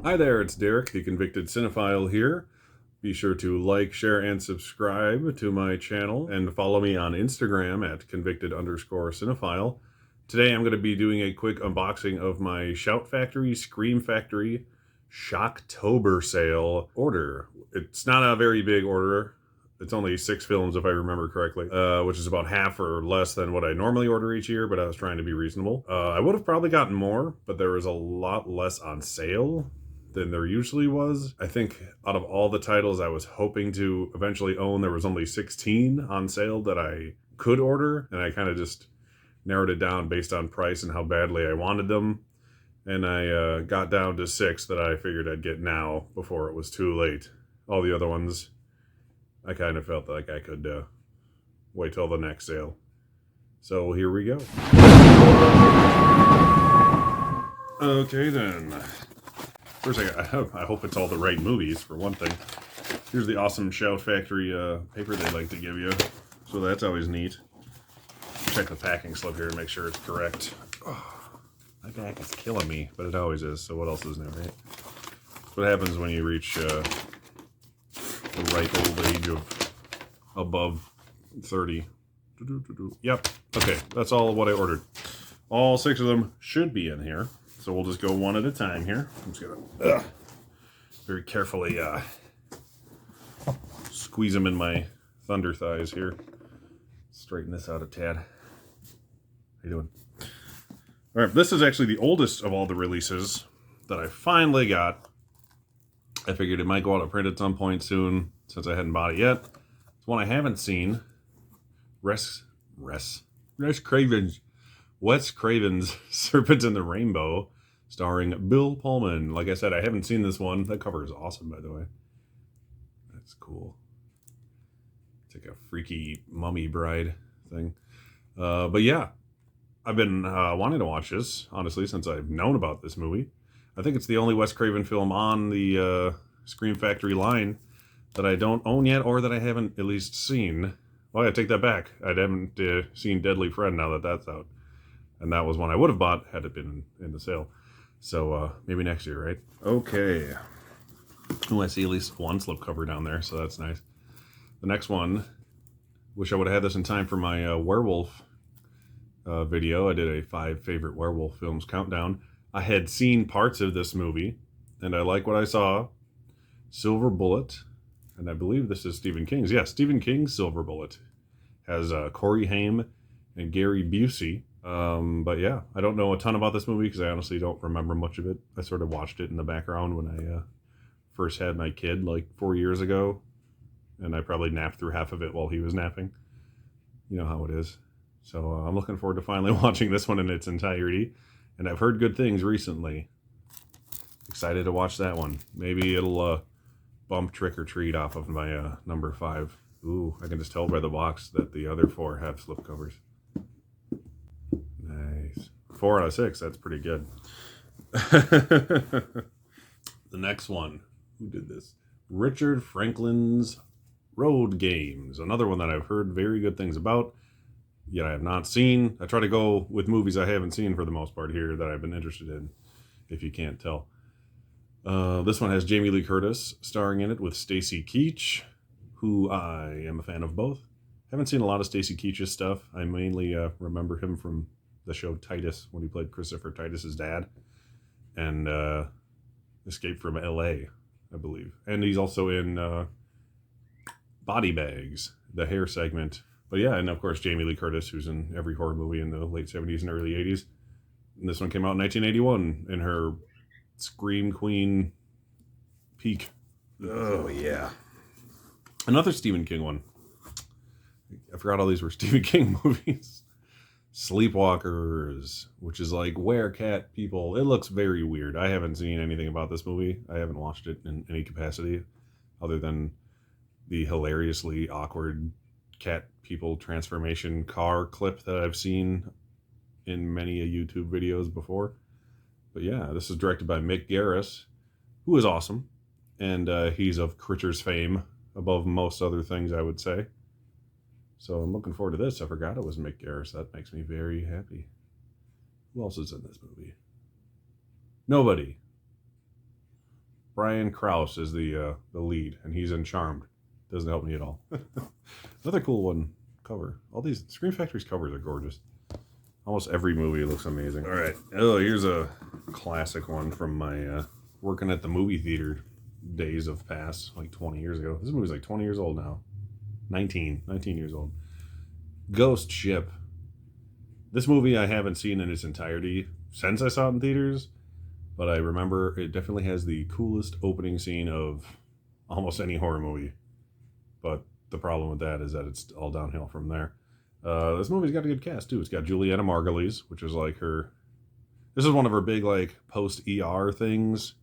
Hi there, it's Derek, the Convicted Cinephile here. Be sure to like, share, and subscribe to my channel, and follow me on Instagram at convicted_cinephile. Today I'm going to be doing a quick unboxing of my Shout Factory, Scream Factory, Shocktober sale order. It's not a very big order. It's only 6 films, if I remember correctly, which is about half or less than what I normally order each year, but I was trying to be reasonable. I would have probably gotten more, but there was a lot less on sale than there usually was. I think out of all the titles I was hoping to eventually own, there was only 16 on sale that I could order, and I kind of just narrowed it down based on price and how badly I wanted them. And I got down to 6 that I figured I'd get now before it was too late. All the other ones, I kind of felt like I could wait till the next sale. So here we go. Okay then. First, I hope it's all the right movies, for one thing. Here's the awesome Shout Factory paper they like to give you. So that's always neat. Check the packing slip here to make sure it's correct. Oh, my back is killing me, but it always is, so what else is new, right? That's what happens when you reach the ripe old age of above 30. Yep, okay, that's all of what I ordered. All 6 of them should be in here. So we'll just go one at a time here. I'm just gonna very carefully squeeze them in my thunder thighs here. Straighten this out a tad. How you doing? All right, this is actually the oldest of all the releases that I finally got. I figured it might go out of print at some point soon, since I hadn't bought it yet. It's one I haven't seen. Wes Craven's Serpent in the Rainbow, starring Bill Pullman. Like I said, I haven't seen this one. That cover is awesome, by the way. That's cool. It's like a freaky mummy bride thing. But yeah, I've been wanting to watch this, honestly, since I've known about this movie. I think it's the only Wes Craven film on the Scream Factory line that I don't own yet, or that I haven't at least seen. Well, I take that back. I haven't seen Deadly Friend now that that's out. And that was one I would have bought had it been in the sale. So maybe next year, right? Okay. Oh, I see at least one slipcover down there, so that's nice. The next one, wish I would have had this in time for my werewolf video. I did a 5 favorite werewolf films countdown. I had seen parts of this movie, and I like what I saw. Silver Bullet, and I believe this is Stephen King's. Yeah, Stephen King's Silver Bullet has Corey Haim and Gary Busey. But yeah, I don't know a ton about this movie because I honestly don't remember much of it. I sort of watched it in the background when I first had my kid like 4 years ago, and I probably napped through half of it while he was napping. You know how it is. So I'm looking forward to finally watching this one in its entirety, and I've heard good things recently. Excited to watch that one. Maybe it'll bump Trick or Treat off of my number 5. Ooh, I can just tell by the box that the other 4 have slipcovers. Nice. 4 out of 6, that's pretty good. The next one, who did this? Richard Franklin's Road Games. Another one that I've heard very good things about, yet I have not seen. I try to go with movies I haven't seen for the most part here that I've been interested in, if you can't tell. This one has Jamie Lee Curtis starring in it with Stacy Keach, who I am a fan of both. Haven't seen a lot of Stacy Keach's stuff. I mainly remember him from the show Titus, when he played Christopher Titus's dad, and Escape from L.A., I believe. And he's also in Body Bags, the hair segment. But yeah, and of course Jamie Lee Curtis, who's in every horror movie in the late 70s and early 80s. And this one came out in 1981 in her Scream Queen peak. Oh yeah. Another Stephen King one. I forgot all these were Stephen King movies. Sleepwalkers, which is like Werecat people. It looks very weird. I haven't seen anything about this movie. I haven't watched it in any capacity other than the hilariously awkward cat people transformation car clip that I've seen in many YouTube videos before. But yeah, this is directed by Mick Garris, who is awesome. And he's of Critters fame above most other things, I would say. So I'm looking forward to this. I forgot it was Mick Garris. That makes me very happy. Who else is in this movie? Nobody. Brian Krause is the lead, and he's in Charmed. Doesn't help me at all. Another cool one cover. All these Scream Factory's covers are gorgeous. Almost every movie looks amazing. All right. Oh, here's a classic one from my working at the movie theater days of past, like 20 years ago. This movie's like 20 years old now. 19 years old. Ghost Ship. This movie I haven't seen in its entirety since I saw it in theaters, but I remember it definitely has the coolest opening scene of almost any horror movie. But the problem with that is that it's all downhill from there. This movie's got a good cast too. It's got Juliana Margulies, which is like her. This is one of her big like post ER things.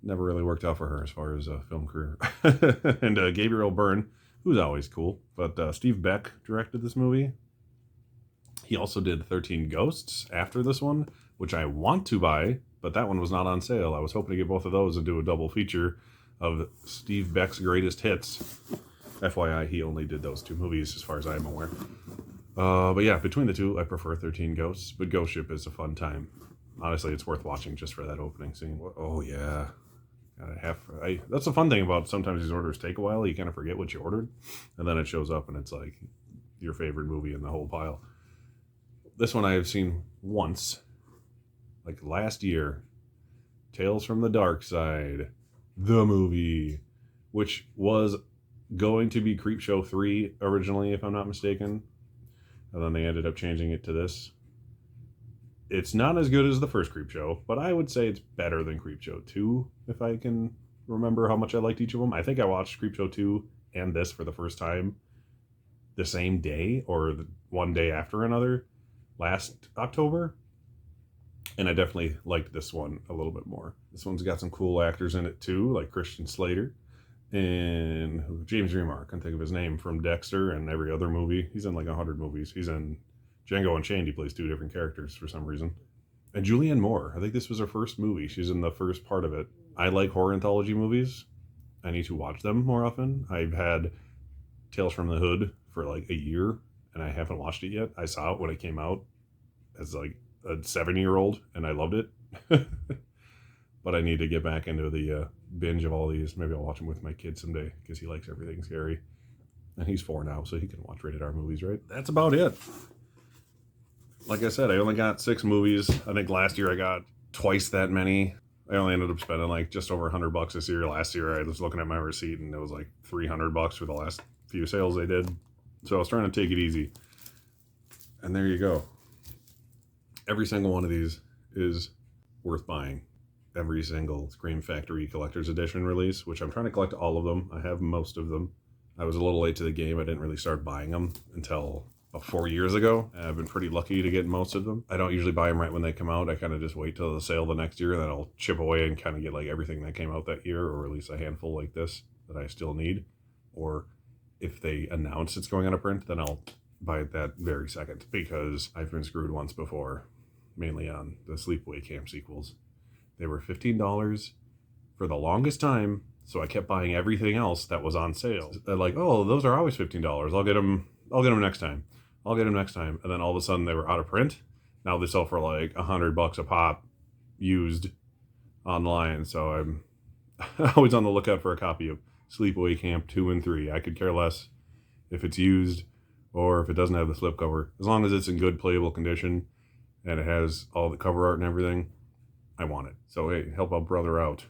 Never really worked out for her as far as a film career. And Gabriel Byrne, who's always cool. But Steve Beck directed this movie. He also did 13 Ghosts after this one, which I want to buy, but that one was not on sale. I was hoping to get both of those and do a double feature of Steve Beck's greatest hits. FYI, he only did those 2 movies as far as I'm aware. But yeah, between the two, I prefer 13 Ghosts, but Ghost Ship is a fun time. Honestly, it's worth watching just for that opening scene. Oh yeah. That's the fun thing about sometimes these orders take a while. You kind of forget what you ordered, and then it shows up and it's like your favorite movie in the whole pile. This one I have seen once, like last year. Tales from the Darkside, the movie, which was going to be Creepshow 3 originally, if I'm not mistaken. And then they ended up changing it to this. It's not as good as the first Creepshow, but I would say it's better than Creepshow 2, if I can remember how much I liked each of them. I think I watched Creepshow 2 and this for the first time the same day, or one day after another, last October. And I definitely liked this one a little bit more. This one's got some cool actors in it too, like Christian Slater and James Remar. I can't think of his name, from Dexter and every other movie. He's in like 100 movies. He's in Django Unchained. He plays 2 different characters for some reason. And Julianne Moore. I think this was her first movie. She's in the first part of it. I like horror anthology movies. I need to watch them more often. I've had Tales from the Hood for like a year, and I haven't watched it yet. I saw it when it came out as like a 7-year-old, and I loved it. But I need to get back into the binge of all these. Maybe I'll watch them with my kid someday, because he likes everything scary. And he's 4 now, so he can watch rated R movies, right? That's about it. Like I said, I only got 6 movies. I think last year I got twice that many. I only ended up spending like just over $100 this year. Last year I was looking at my receipt and it was like $300 for the last few sales they did. So I was trying to take it easy. And there you go. Every single one of these is worth buying. Every single Scream Factory Collector's Edition release, which I'm trying to collect all of them. I have most of them. I was a little late to the game. I didn't really start buying them until about 4 years ago. I've been pretty lucky to get most of them. I don't usually buy them right when they come out. I kind of just wait till the sale the next year, and then I'll chip away and kind of get like everything that came out that year, or at least a handful like this that I still need. Or if they announce it's going out of print, then I'll buy it that very second, because I've been screwed once before, mainly on the Sleepaway Camp sequels. They were $15 for the longest time, so I kept buying everything else that was on sale. They're like, oh, those are always $15. I'll get them next time. And then all of a sudden they were out of print. Now they sell for like $100 a pop, used online. So I'm always on the lookout for a copy of Sleepaway Camp 2 and 3. I could care less if it's used or if it doesn't have the slipcover. As long as it's in good playable condition and it has all the cover art and everything, I want it. So hey, help a brother out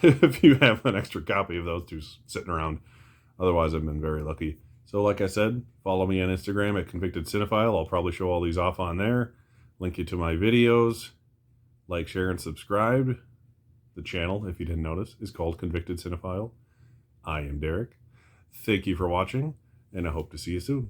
if you have an extra copy of those 2 sitting around. Otherwise, I've been very lucky. So like I said, follow me on Instagram at Convicted Cinephile. I'll probably show all these off on there. Link you to my videos. Like, share, and subscribe. The channel, if you didn't notice, is called Convicted Cinephile. I am Derek. Thank you for watching, and I hope to see you soon.